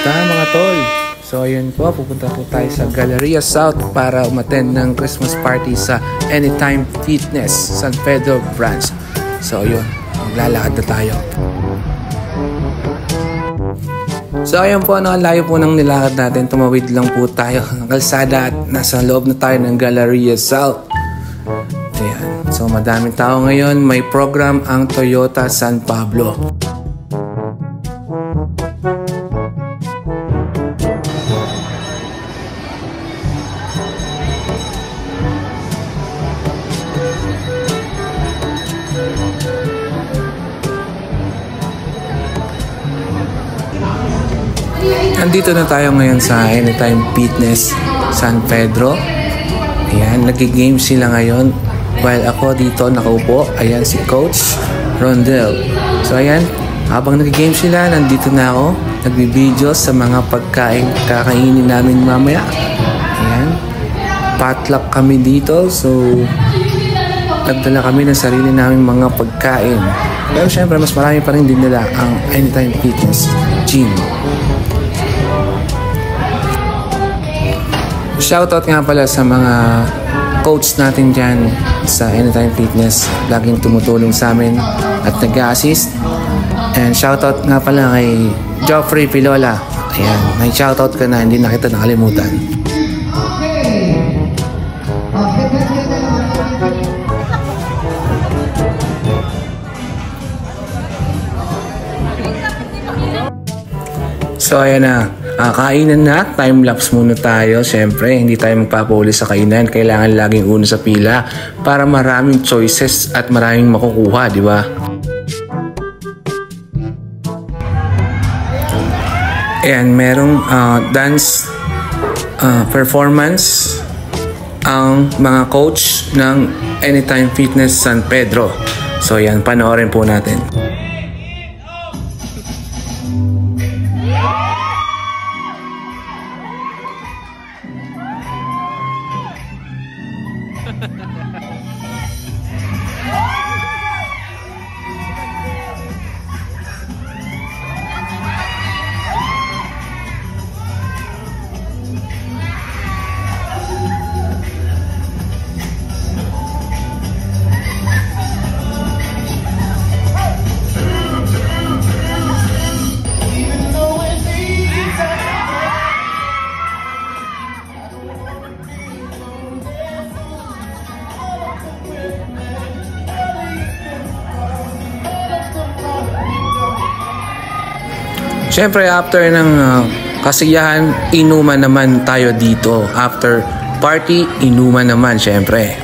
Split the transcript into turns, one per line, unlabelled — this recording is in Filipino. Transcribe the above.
Kamusta mga tol? So ayun po, pupunta po tayo sa Galleria South para umattend ng Christmas party sa Anytime Fitness San Pedro branch. So ayun, maglalakad na tayo. So ayun po, ang layo po ng nilakad natin. Tumawid lang po tayo ng kalsada at nasa loob na tayo ng Galleria South. Ayan. So madaming tao ngayon. May program ang Toyota San Pablo. Nandito na tayo ngayon sa Anytime Fitness San Pedro. Ayan, nag-game sila ngayon. While ako dito nakaupo, ayan si Coach Rondel. So ayan, habang nag-game sila, nandito na ako. Nagbi-video sa mga pagkain kakainin namin mamaya. Ayan, potluck kami dito. So, nagdala kami ng sarili naming mga pagkain. Pero syempre, mas marami pa rin din nila ang Anytime Fitness Gym. Shoutout nga pala sa mga coach natin dyan sa Anytime Fitness. Laging tumutulong sa amin at nag-assist. And shoutout nga pala kay Joffrey Pilola. Ayan, may shoutout ka na, hindi na kita nakalimutan. So ayan na. Kainan na, time-lapse muna tayo. Siyempre, hindi tayo magpapahuli sa kainan. Kailangan laging una sa pila para maraming choices at maraming makukuha, di ba? Ayan, merong dance performance ang mga coach ng Anytime Fitness San Pedro. So ayan, panoorin po natin. Siyempre, after ng kasiyahan, inuman naman tayo dito. After party, inuman naman, siyempre.